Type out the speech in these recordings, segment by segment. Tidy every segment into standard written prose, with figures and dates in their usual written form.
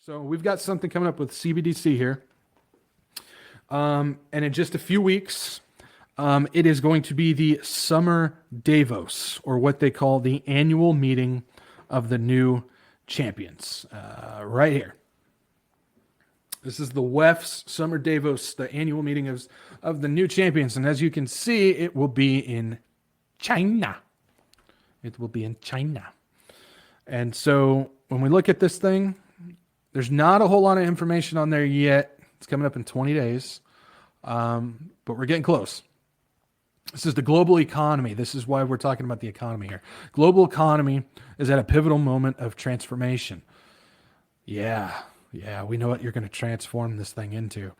So we've got something coming up with CBDC here. And in just a few weeks, it is going to be the Summer Davos, or what they call the annual meeting of the new champions, right here. This is the WEF's Summer Davos, the annual meeting of the new champions. And as you can see, it will be in China. It will be in China. And so when we look at this thing, there's not a whole lot of information on there yet. It's coming up in 20 days, but we're getting close. This is the global economy. This is why we're talking about the economy here. Global economy is at a pivotal moment of transformation. Yeah, we know what you're going to transform this thing into.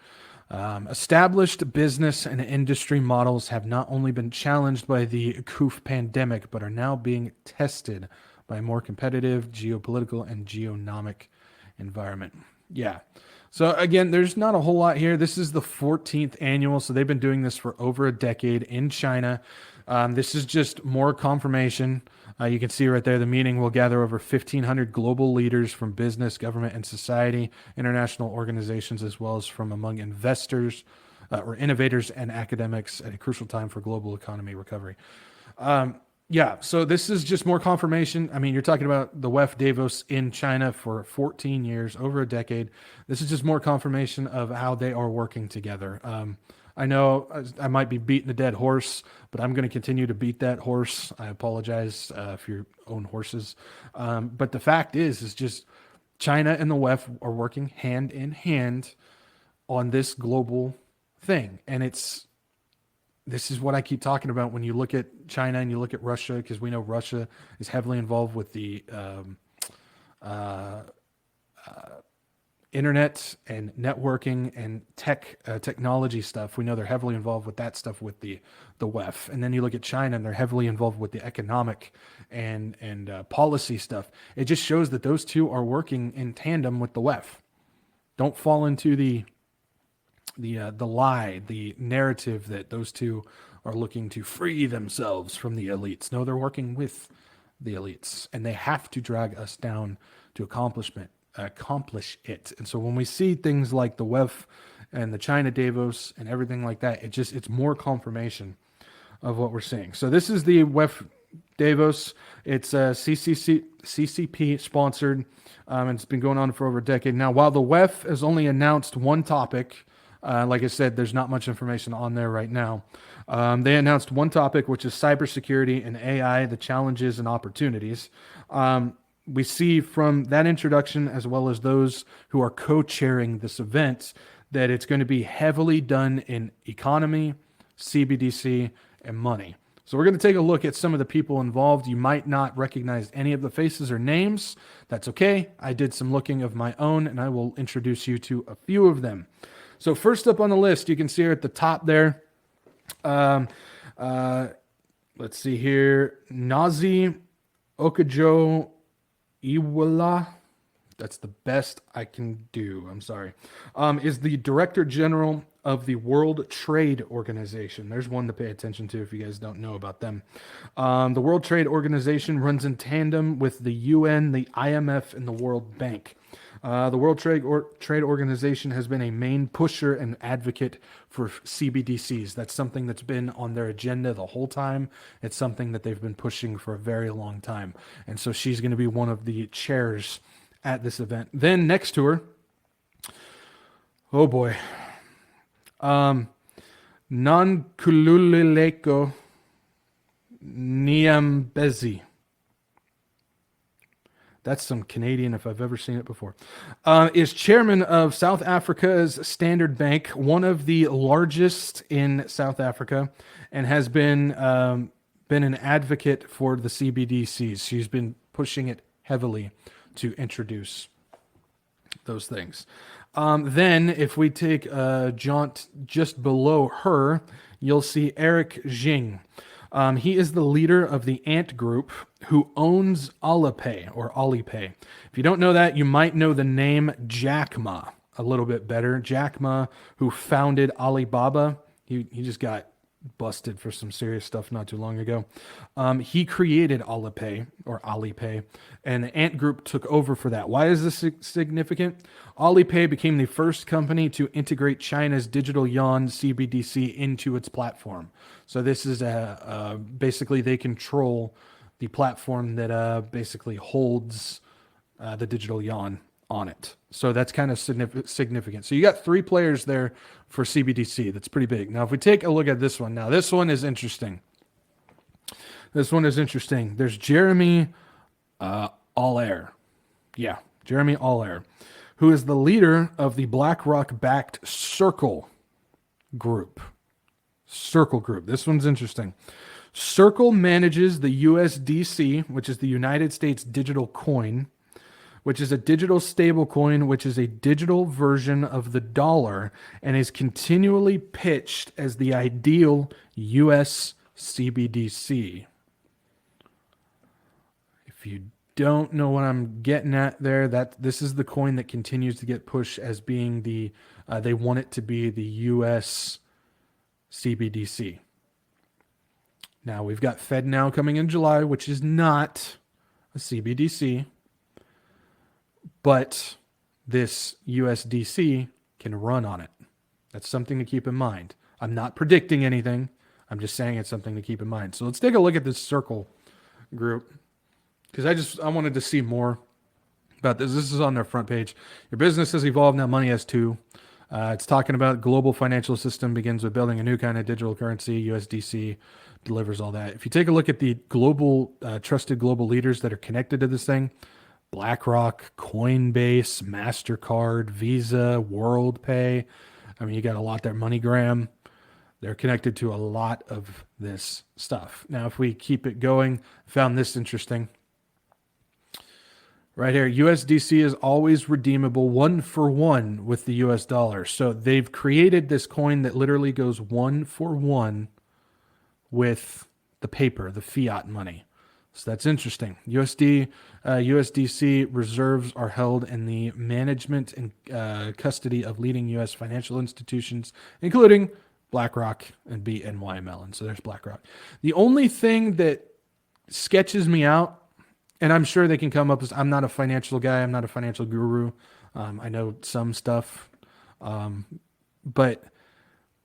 Established business and industry models have not only been challenged by the COVID pandemic, but are now being tested by a more competitive geopolitical and geonomic environment. Yeah. So again, there's not a whole lot here. This is the 14th annual. So they've been doing this for over a decade in China. This is just more confirmation. You can see right there, the meeting will gather over 1,500 global leaders from business, government, and society, international organizations, as well as from among investors or innovators and academics at a crucial time for global economy recovery. Yeah, so this is just more confirmation. I mean, you're talking about the WEF Davos in China for 14 years, over a decade. This is just more confirmation of how they are working together. I know I might be beating a dead horse, but I'm going to continue to beat that horse. I apologize if you own horses. But the fact is just China and the WEF are working hand in hand on this global thing. And this is what I keep talking about when you look at China and you look at Russia, because we know Russia is heavily involved with the internet and networking and technology stuff. We know they're heavily involved with that stuff with the WEF. And then you look at China and they're heavily involved with the economic and policy stuff. It just shows that those two are working in tandem with the WEF. Don't fall into the lie, the narrative that those two are looking to free themselves from the elites. No, they're working with the elites, and they have to drag us down to accomplish it. And so when we see things like the WEF and the China Davos and everything like that, it's more confirmation of what we're seeing. So this is the WEF Davos. It's CCP sponsored, and it's been going on for over a decade now. While the WEF has only announced one topic, like I said, there's not much information on there right now. They announced one topic, which is cybersecurity and AI, the challenges and opportunities. We see from that introduction, as well as those who are co-chairing this event, that it's going to be heavily done in economy, CBDC, and money. So we're going to take a look at some of the people involved. You might not recognize any of the faces or names. That's okay. I did some looking of my own, and I will introduce you to a few of them. So first up on the list, you can see her at the top there. Let's see here. Nazi Okajo Iwala. That's the best I can do. I'm sorry. Is the Director General of the World Trade Organization. There's one to pay attention to if you guys don't know about them. The World Trade Organization runs in tandem with the UN, the IMF, and the World Bank. The World Trade Organization has been a main pusher and advocate for CBDCs. That's something that's been on their agenda the whole time. It's something that they've been pushing for a very long time. And so she's going to be one of the chairs at this event. Then next to her, oh boy, Nonkululeko Nyambezi. That's some Canadian if I've ever seen it before. Is chairman of South Africa's Standard Bank, one of the largest in South Africa, and has been an advocate for the CBDCs. She's been pushing it heavily to introduce those things. Then if we take a jaunt just below her, you'll see Eric Jing. He is the leader of the Ant Group, who owns Alipay or Alipay. If you don't know that, you might know the name Jack Ma a little bit better. Jack Ma, who founded Alibaba, he just got busted for some serious stuff not too long ago. He created Alipay, and the Ant Group took over for that. Why is this significant? Alipay became the first company to integrate China's digital yuan CBDC into its platform. So this is basically they control the platform that basically holds the digital yuan on it. So that's kind of significant. So you got 3 players there for CBDC. That's pretty big. Now, if we take a look at this one, this one is interesting. There's Jeremy Allaire. Yeah, Jeremy Allaire, who is the leader of the BlackRock-backed Circle Group. This one's interesting. Circle manages the USDC, which is the United States digital coin, which is a digital stable coin, which is a digital version of the dollar and is continually pitched as the ideal US CBDC. If you don't know what I'm getting at there, this is the coin that continues to get pushed as being they want it to be the US CBDC. Now we've got FedNow coming in July, which is not a CBDC. But this USDC can run on it. That's something to keep in mind. I'm not predicting anything. I'm just saying it's something to keep in mind. So let's take a look at this Circle Group, because I wanted to see more about this. This is on their front page. Your business has evolved, now money has too. It's talking about global financial system begins with building a new kind of digital currency. USDC delivers all that. If you take a look at the global trusted global leaders that are connected to this thing, BlackRock, Coinbase, MasterCard, Visa, WorldPay. I mean, you got a lot there. MoneyGram. They're connected to a lot of this stuff. Now, if we keep it going, found this interesting. Right here, USDC is always redeemable 1-for-1 with the US dollar. So they've created this coin that literally goes 1-for-1 with the paper, the fiat money. So that's interesting. USDC reserves are held in the management and custody of leading U.S. financial institutions, including BlackRock and BNY Mellon. So there's BlackRock. The only thing that sketches me out, and I'm sure they can come up with, I'm not a financial guy, I'm not a financial guru. I know some stuff, but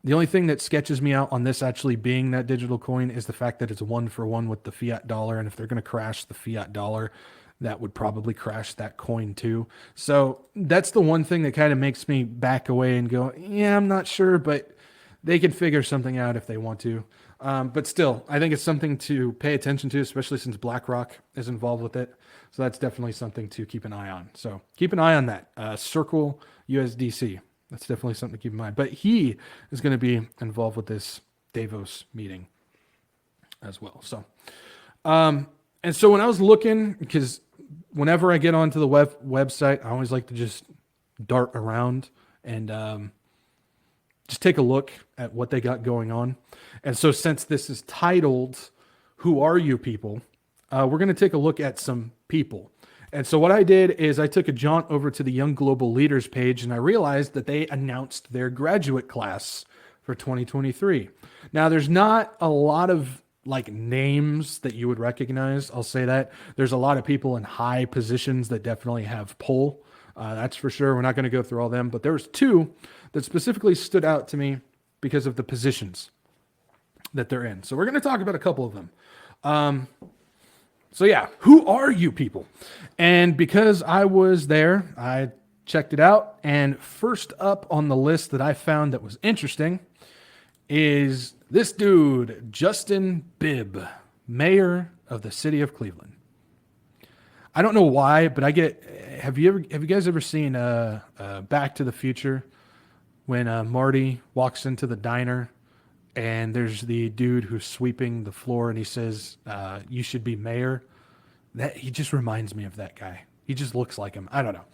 the only thing that sketches me out on this actually being that digital coin is the fact that it's 1-for-1 with the fiat dollar. And if they're going to crash the fiat dollar, that would probably crash that coin too. So that's the one thing that kind of makes me back away and go, yeah, I'm not sure, but they can figure something out if they want to. But still, I think it's something to pay attention to, especially since BlackRock is involved with it. So that's definitely something to keep an eye on. So keep an eye on that. Circle USDC. That's definitely something to keep in mind. But he is going to be involved with this Davos meeting as well. So, and so when I was looking, because whenever I get onto the website, I always like to just dart around and just take a look at what they got going on. And so since this is titled, Who Are You People? We're going to take a look at some people. And so what I did is I took a jaunt over to the Young Global Leaders page, and I realized that they announced their graduate class for 2023. Now, there's not a lot of names that you would recognize. I'll say that. There's a lot of people in high positions that definitely have pull. That's for sure. We're not going to go through all them, but there was 2 that specifically stood out to me because of the positions that they're in. So we're going to talk about a couple of them. So yeah, who are you people? And because I was there, I checked it out. And first up on the list that I found that was interesting is this dude, Justin Bibb, mayor of the city of Cleveland. I don't know why, but have you guys ever seen Back to the Future when Marty walks into the diner and there's the dude who's sweeping the floor and he says, you should be mayor? He just reminds me of that guy. He just looks like him. I don't know.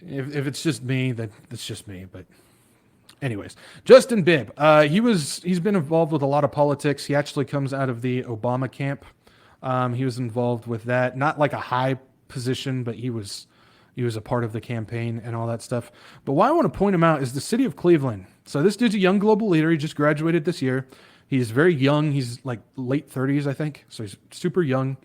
If it's just me, then it's just me. But anyways, Justin Bibb, he's been involved with a lot of politics. He actually comes out of the Obama camp. He was involved with that, not like a high position, but he was a part of the campaign and all that stuff. But why I want to point him out is the city of Cleveland. So this dude's a young global leader. He just graduated this year. He's very young. He's like late 30s, I think. So he's super young.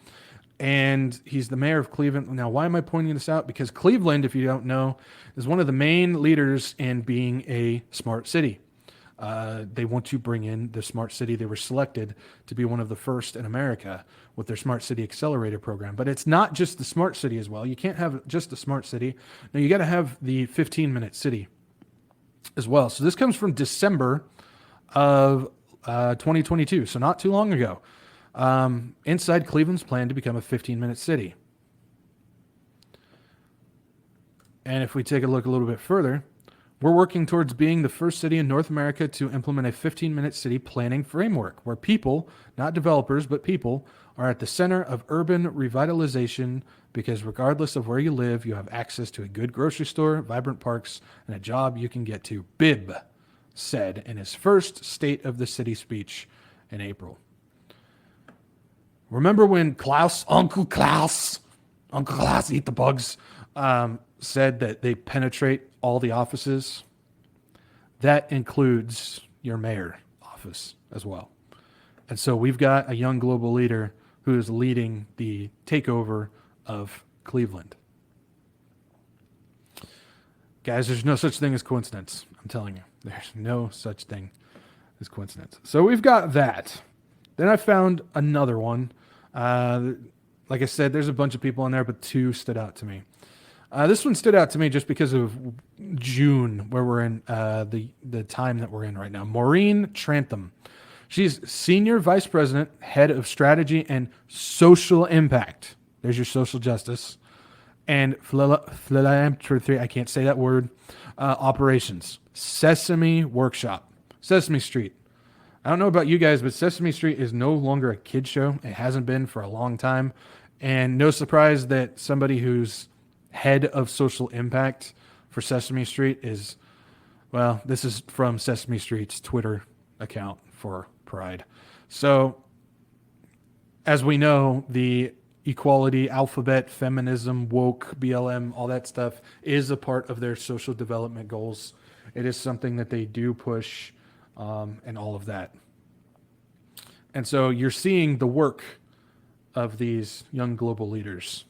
And he's the mayor of Cleveland. Now, why am I pointing this out? Because Cleveland, if you don't know, is one of the main leaders in being a smart city. They want to bring in the smart city. They were selected to be one of the first in America with their smart city accelerator program. But it's not just the smart city as well. You can't have just the smart city. No, you got to have the 15-minute city as well. So this comes from December of 2022, so not too long ago. Inside Cleveland's plan to become a 15-minute city. And if we take a look a little bit further, we're working towards being the first city in North America to implement a 15-minute city planning framework where people, not developers, but people, are at the center of urban revitalization because regardless of where you live, you have access to a good grocery store, vibrant parks, and a job you can get to, Bibb said in his first State of the City speech in April. Remember when Uncle Klaus, eat the bugs, said that they penetrate all the offices? That includes your mayor office as well. And so we've got a young global leader who is leading the takeover of Cleveland. Guys, there's no such thing as coincidence. I'm telling you, there's no such thing as coincidence. So we've got that. Then I found another one. Like I said, there's a bunch of people in there, but two stood out to me. This one stood out to me just because of June, where we're in the time that we're in right now. Maureen Trantham. She's Senior Vice President, Head of Strategy and Social Impact. There's your social justice. And philanthropy, I can't say that word, operations. Sesame Workshop. Sesame Street. I don't know about you guys, but Sesame Street is no longer a kid show. It hasn't been for a long time. And no surprise that somebody who's head of social impact for Sesame Street is, well, this is from Sesame Street's Twitter account for Pride. So, as we know, the equality, alphabet, feminism, woke, BLM, all that stuff is a part of their social development goals. It is something that they do push, and all of that. And so you're seeing the work of these young global leaders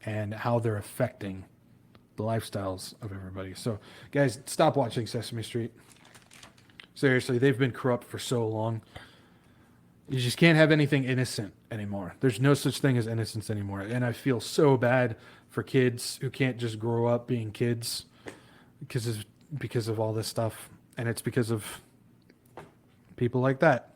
and how they're affecting the lifestyles of everybody. So, guys, stop watching Sesame Street. Seriously, they've been corrupt for so long. You just can't have anything innocent anymore. There's no such thing as innocence anymore. And I feel so bad for kids who can't just grow up being kids because of all this stuff. And it's because of people like that.